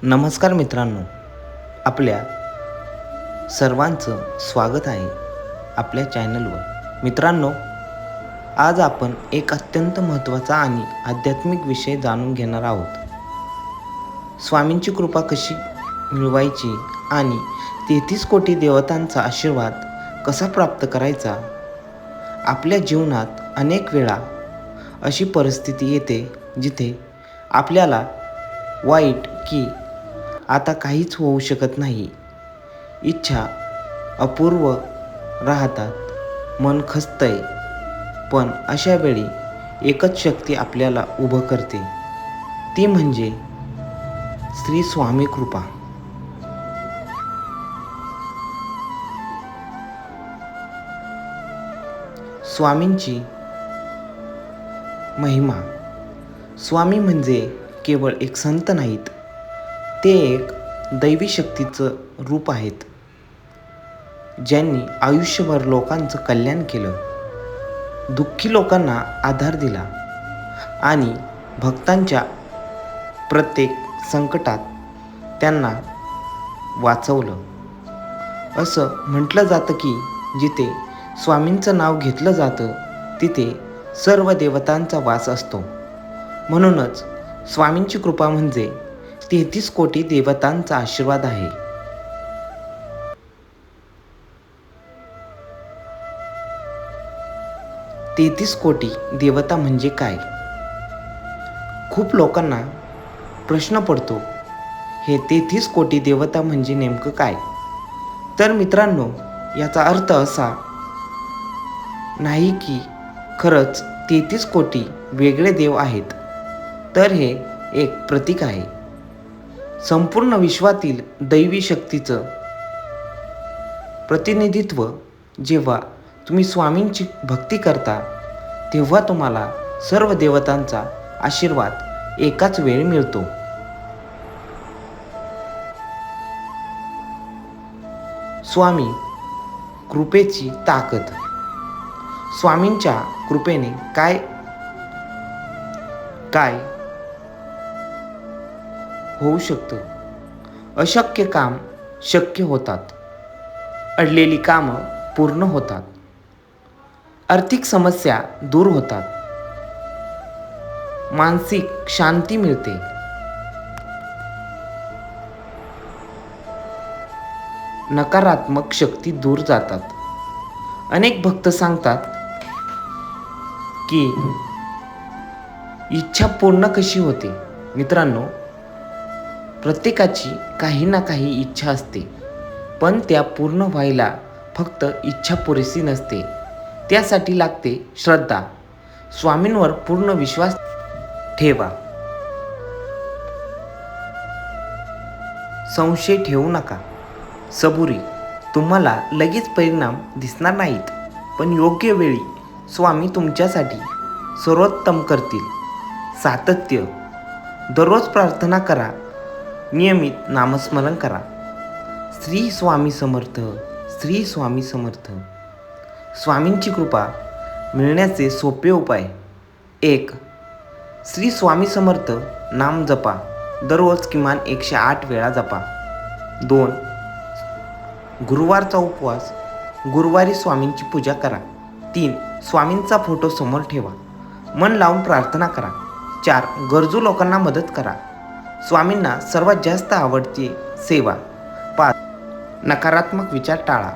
नमस्कार मित्रांनो, आपल्या सर्वांचं स्वागत आहे आपल्या चॅनलवर. मित्रांनो, आज आपण एक अत्यंत महत्त्वाचा आणि आध्यात्मिक विषय जाणून घेणार आहोत. स्वामींची कृपा कशी मिळवायची आणि 33 कोटी देवतांचा आशीर्वाद कसा प्राप्त करायचा. आपल्या जीवनात अनेक वेळा अशी परिस्थिती येते जिथे आपल्याला वाईट की आता काहीच होऊ शकत नाही. इच्छा अपूर्व राहतात, मन खचतंय. पण अशा वेळी एकच शक्ती आपल्याला उभं करते, ती म्हणजे श्री स्वामी कृपा. स्वामींची महिमा. स्वामी म्हणजे केवळ एक संत नाहीत, ते एक दैवी शक्तीचं रूप आहेत, ज्यांनी आयुष्यभर लोकांचं कल्याण केलं, दुःखी लोकांना आधार दिला आणि भक्तांच्या प्रत्येक संकटात त्यांना वाचवलं. असं म्हटलं जातं की जिथे स्वामींचं नाव घेतलं जातं तिथे सर्व देवतांचा वास असतो. म्हणूनच स्वामींची कृपा म्हणजे 33 कोटी देवतांचा आशीर्वाद आहे. तेहतीस कोटी देवता म्हणजे काय? खूप लोकांना प्रश्न पडतो, हे 33 कोटी देवता म्हणजे नेमकं काय? तर मित्रांनो, याचा अर्थ असा नाही की खरंच 33 कोटी वेगळे देव आहेत, तर हे एक प्रतीक आहे. संपूर्ण विश्वातील दैवी शक्तीचं प्रतिनिधित्व. जेव्हा तुम्ही स्वामींची भक्ती करता तेव्हा तुम्हाला सर्व देवतांचा आशीर्वाद एकाच वेळी मिळतो. स्वामी कृपेची ताकद. स्वामींच्या कृपेने काय होऊ शकतं. अशक्य काम शक्य होतात, अडलेली कामं पूर्ण होतात, आर्थिक समस्या दूर होतात, मानसिक शांती मिळते, नकारात्मक शक्ती दूर जातात. अनेक भक्त सांगतात की इच्छा पूर्ण कशी होते. मित्रांनो, प्रत्येकाची काही ना काही इच्छा असते, पण त्या पूर्ण व्हायला फक्त इच्छा पुरेशी नसते, त्यासाठी लागते श्रद्धा. स्वामींवर पूर्ण विश्वास ठेवा, संशय ठेवू नका. सबुरी. तुम्हाला लगेच परिणाम दिसणार नाहीत, पण योग्य वेळी स्वामी तुमच्यासाठी सर्वोत्तम करतील. सातत्य. दररोज प्रार्थना करा, नियमित नामस्मरण करा. श्री स्वामी समर्थ, श्री स्वामी समर्थ. स्वामींची कृपा मिळण्याचे सोपे उपाय. 1. श्री स्वामी समर्थ नाम जपा. दररोज किमान 108 वेळा जपा. 2. गुरुवारचा उपवास. गुरुवारी स्वामींची पूजा करा. 3. स्वामींचा फोटो समोर ठेवा, मन लावून प्रार्थना करा. 4. गरजू लोकांना मदत करा. स्वामींना सर्वात जास्त आवडते सेवा. 5. नकारात्मक विचार टाळा.